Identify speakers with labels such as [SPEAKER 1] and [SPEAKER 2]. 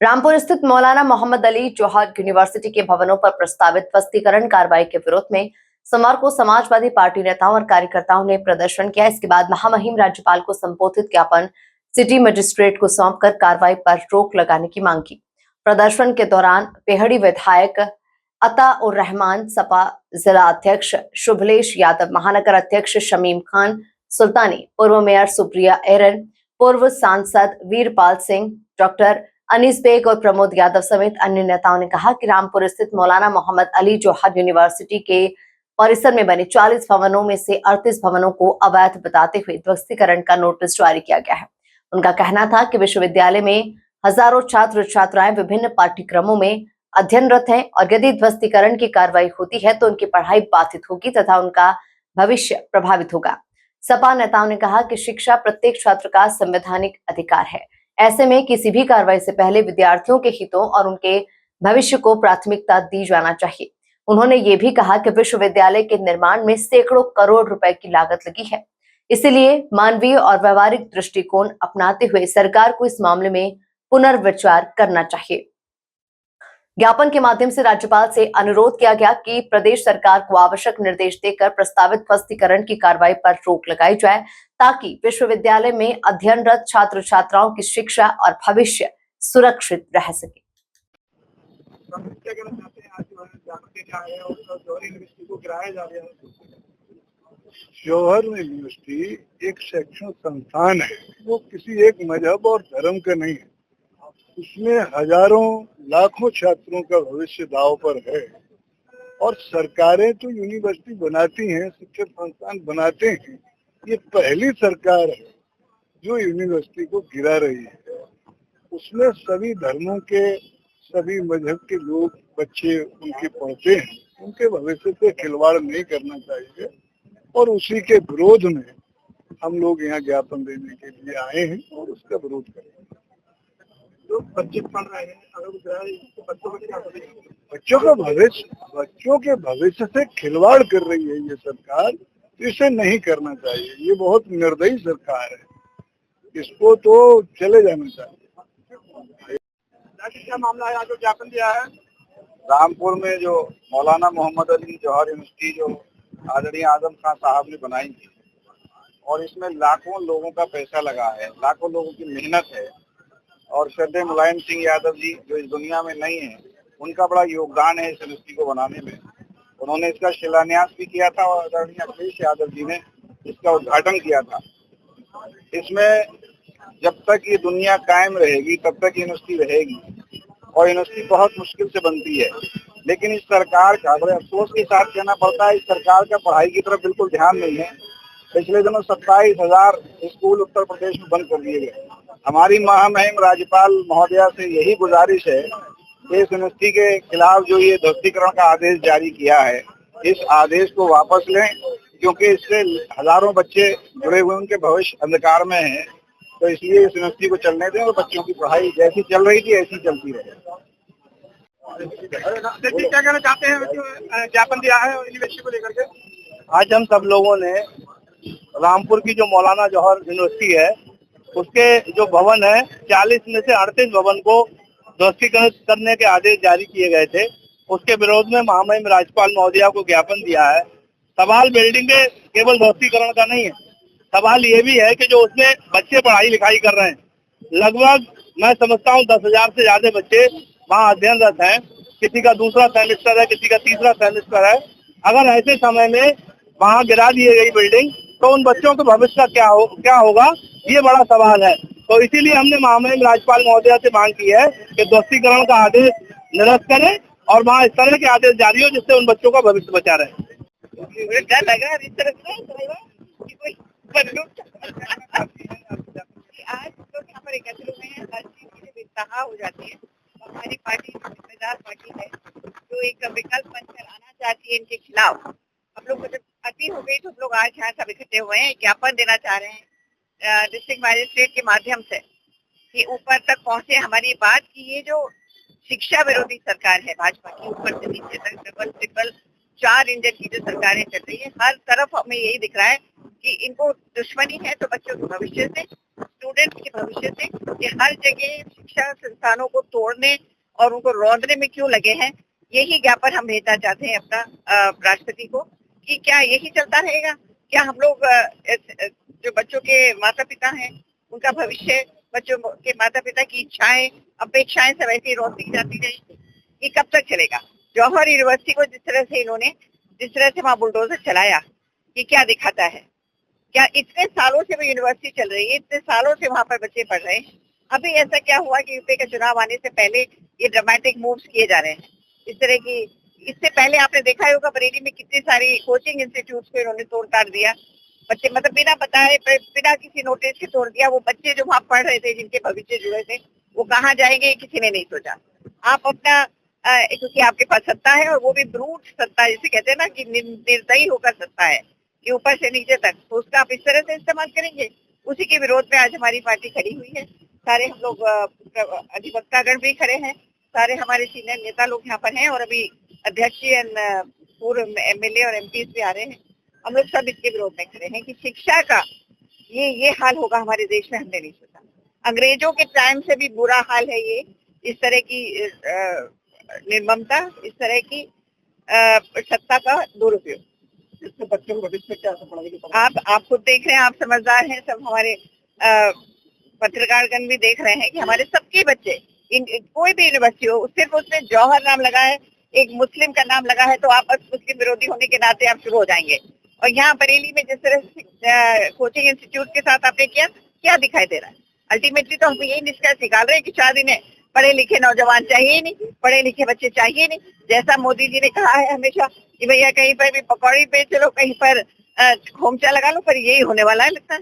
[SPEAKER 1] रामपुर स्थित मौलाना मोहम्मद अली जौहर यूनिवर्सिटी के भवनों पर प्रस्तावित ध्वस्तीकरण कार्रवाई के विरोध में सोमवार को समाजवादी पार्टी नेताओं और कार्यकर्ताओं ने प्रदर्शन किया। इसके बाद महामहिम राज्यपाल को संबोधित ज्ञापन सिटी मजिस्ट्रेट को सौंपकर कार्रवाई पर रोक लगाने की मांग की। प्रदर्शन के दौरान पेहड़ी विधायक अता उर रहमान, सपा जिला अध्यक्ष शुभलेश यादव, महानगर अध्यक्ष शमीम खान सुल्तानी, पूर्व मेयर सुप्रिया एरन, पूर्व सांसद वीरपाल सिंह, डॉक्टर अनीस बेग और प्रमोद यादव समेत अन्य नेताओं ने कहा कि रामपुर स्थित मौलाना मोहम्मद अली जौहर यूनिवर्सिटी के परिसर में बने 40 भवनों में से 38 भवनों को अवैध बताते हुए ध्वस्तीकरण का नोटिस जारी किया गया है। उनका कहना था कि विश्वविद्यालय में हजारों छात्र छात्राएं विभिन्न पाठ्यक्रमों में अध्ययनरत हैं और यदि ध्वस्तीकरण की कार्रवाई होती है तो उनकी पढ़ाई बाधित होगी तथा उनका भविष्य प्रभावित होगा। सपा नेताओं ने कहा कि शिक्षा प्रत्येक छात्र का संवैधानिक अधिकार है। ऐसे में किसी भी कार्रवाई से पहले विद्यार्थियों के हितों और उनके भविष्य को प्राथमिकता दी जाना चाहिए। उन्होंने ये भी कहा कि विश्वविद्यालय के निर्माण में सैकड़ों करोड़ रुपए की लागत लगी है, इसलिए मानवीय और व्यवहारिक दृष्टिकोण अपनाते हुए सरकार को इस मामले में पुनर्विचार करना चाहिए। ज्ञापन के माध्यम से राज्यपाल से अनुरोध किया गया कि प्रदेश सरकार को आवश्यक निर्देश देकर प्रस्तावित ध्वस्तीकरण की कार्रवाई पर रोक लगाई जाए ताकि विश्वविद्यालय में अध्ययनरत छात्र छात्राओं की शिक्षा और भविष्य सुरक्षित रह सके।
[SPEAKER 2] जौहर यूनिवर्सिटी एक शैक्षणिक संस्थान है, वो किसी एक मजहब और धर्म का नहीं है। उसमें हजारों लाखों छात्रों का भविष्य दांव पर है और सरकारें तो यूनिवर्सिटी बनाती हैं, शिक्षण संस्थान बनाते हैं। ये पहली सरकार है जो यूनिवर्सिटी को गिरा रही है। उसमें सभी धर्मों के, सभी मजहब के लोग, बच्चे उनके पढ़ते हैं। उनके भविष्य से खिलवाड़ नहीं करना चाहिए और उसी के विरोध में हम लोग यहाँ ज्ञापन देने के लिए आए हैं और उसका विरोध करेंगे। जो बच्चे पढ़ रहे हैं, अगर बच्चों के भविष्य से खिलवाड़ कर रही है ये सरकार, तो इसे नहीं करना चाहिए। ये बहुत निर्दयी सरकार है, इसको तो चले जाना चाहिए। क्या मामला है, जो ज्ञापन दिया है रामपुर में, जो मौलाना मोहम्मद अली जौहर यूनिवर्सिटी जो आदरणीय आजम खान साहब ने बनाई थी और इसमें लाखों लोगों का पैसा लगा है, लाखों लोगों की मेहनत है और श्रद्धेय मुलायम सिंह यादव जी जो इस दुनिया में नहीं है, उनका बड़ा योगदान है इस यूनिवर्सिटी को बनाने में। उन्होंने इसका शिलान्यास भी किया था और आदरणीय अखिलेश यादव जी ने इसका उद्घाटन किया था। इसमें जब तक ये दुनिया कायम रहेगी तब तक यूनिवर्सिटी रहेगी और यूनिवर्सिटी बहुत मुश्किल से बनती है। लेकिन इस सरकार का बड़े अफसोस के साथ कहना पड़ता है, इस सरकार का पढ़ाई की तरफ बिल्कुल ध्यान नहीं है। पिछले दिनों 27,000 स्कूल उत्तर प्रदेश में बंद कर दिए गए। हमारी महामहिम राज्यपाल महोदया से यही गुजारिश है कि इस यूनिवर्सिटी के खिलाफ जो ये ध्वस्तीकरण का आदेश जारी किया है, इस आदेश को वापस लें, क्योंकि इससे हजारों बच्चे जुड़े हुए, उनके भविष्य अंधकार में है। तो इसलिए इस यूनिवर्सिटी को चलने दें और बच्चों की पढ़ाई जैसी चल रही थी ऐसी चलती रहे। क्या कहना चाहते हैं, ज्ञापन दिया है यूनिवर्सिटी को लेकर के? आज हम सब लोगों ने रामपुर की जो मौलाना जौहर यूनिवर्सिटी है उसके जो भवन है, 40 में से 38 भवन को ध्वस्तीकरण करने के आदेश जारी किए गए थे। उसके विरोध में महामहिम राज्यपाल महोदया को ज्ञापन दिया है। सवाल बिल्डिंग के केवल ध्वस्तीकरण का नहीं है, सवाल ये भी है कि जो उसमें बच्चे पढ़ाई लिखाई कर रहे हैं, लगभग मैं समझता हूँ 10,000 से ज्यादा बच्चे वहाँ अध्ययनरत हैं। किसी का दूसरा सेमेस्टर है, किसी का तीसरा सेमेस्टर है। अगर ऐसे समय में वहाँ गिरा दी गई बिल्डिंग तो उन बच्चों के भविष्य का क्या होगा, ये बड़ा सवाल है। तो इसीलिए हमने महामहिम राज्यपाल महोदया से मांग की है कि ध्वस्तीकरण का आदेश निरस्त करें और वहाँ इस तरह के आदेश जारी हो जिससे उन बच्चों का भविष्य बचा रहे। क्या लगा इस तरह से आज लोग यहाँ पर एकत्र हुए हैं, हर चीज की बेतहा हो जाती है। हमारी पार्टी जिम्मेदार पार्टी है जो एक विकल्प मंच पर आना चाहती है इनके खिलाफ। हम लोग जब अति हो गई तो हम लोग आज यहाँ सब इकट्ठे हुए हैं, ज्ञापन देना चाह रहे हैं डिस्ट्रिक्ट मजिस्ट्रेट के माध्यम से कि ऊपर तक पहुंचे हमारी बात की ये जो शिक्षा विरोधी सरकार है भाजपा की, ऊपर से नीचे तक ट्रिपल 4 इंजन की जो सरकारें चल रही है, हर तरफ हमें यही दिख रहा है कि इनको दुश्मनी है तो बच्चों के भविष्य से
[SPEAKER 3] स्टूडेंट्स के भविष्य से, कि हर जगह शिक्षा संस्थानों को तोड़ने और उनको रौंदने में क्यों लगे हैं। यही ज्ञापन हम भेजना चाहते हैं अपना राष्ट्रपति को, कि क्या यही चलता रहेगा? क्या हम लोग जो बच्चों के माता पिता हैं उनका भविष्य, बच्चों के माता पिता की इच्छाएं अपेक्षाएं सब ऐसी रोकती जाती रहेगी? ये कब तक चलेगा? जौहर यूनिवर्सिटी को जिस तरह से वहाँ बुलडोजर चलाया, ये क्या दिखाता है? क्या इतने सालों से वो यूनिवर्सिटी चल रही है, इतने सालों से वहाँ पर बच्चे पढ़ रहे हैं, अभी ऐसा क्या हुआ कि यूपी का चुनाव आने से पहले ये ड्रामेटिक मूव्स किए जा रहे हैं इस तरह की? इससे पहले आपने देखा होगा बरेली में कितनी सारी कोचिंग इंस्टीट्यूट्स को इन्होंने तोड़ ताड़ दिया, बच्चे मतलब बिना बताए बिना किसी नोटिस के तोड़ दिया। वो बच्चे जो वहाँ पढ़ रहे थे, जिनके भविष्य जुड़े थे, वो कहाँ जाएंगे किसी ने नहीं सोचा। आप अपना क्योंकि आपके पास सत्ता है और वो भी ब्रूट सत्ता, जिसे कहते हैं ना कि निर्दयी होकर सत्ता है कि ऊपर से नीचे तक, तो उसका आप इस तरह से इस्तेमाल करेंगे। उसी के विरोध में आज हमारी पार्टी खड़ी हुई है। सारे हम लोग अधिवक्तागण भी खड़े हैं, सारे हमारे सीनियर नेता लोग यहाँ पर हैं और अभी अध्यक्ष पूर्व एमएलए और एमपी भी आ रहे हैं। हम लोग सब इसके विरोध में खड़े हैं कि शिक्षा का ये हाल होगा हमारे देश में, हमने नहीं सोचा। अंग्रेजों के टाइम से भी बुरा हाल है ये, इस तरह की निर्ममता, इस तरह की सत्ता का दुरुपयोग। इससे बच्चों को भविष्य क्या पढ़ाई? आप खुद देख रहे हैं, आप समझदार हैं, सब हमारे पत्रकारगण भी देख रहे हैं कि हमारे सबके बच्चे कोई भी यूनिवर्सिटी हो, सिर्फ उसमें जौहर नाम लगा है, एक मुस्लिम का नाम लगा है, तो आप मुस्लिम विरोधी होने के नाते आप शुरू हो जाएंगे। और यहाँ बरेली में जिस तरह कोचिंग इंस्टीट्यूट के साथ आपने किया, क्या दिखाई दे रहा है? अल्टीमेटली तो हम यही निष्कर्ष निकाल रहे हैं कि 4 दिन पढ़े लिखे नौजवान चाहिए नहीं, पढ़े लिखे बच्चे चाहिए नहीं। जैसा मोदी जी ने कहा है हमेशा कि भैया कहीं पर भी पकौड़ी बेच लो, कहीं पर खोमचा लगा लो, पर यही होने वाला है लगता है।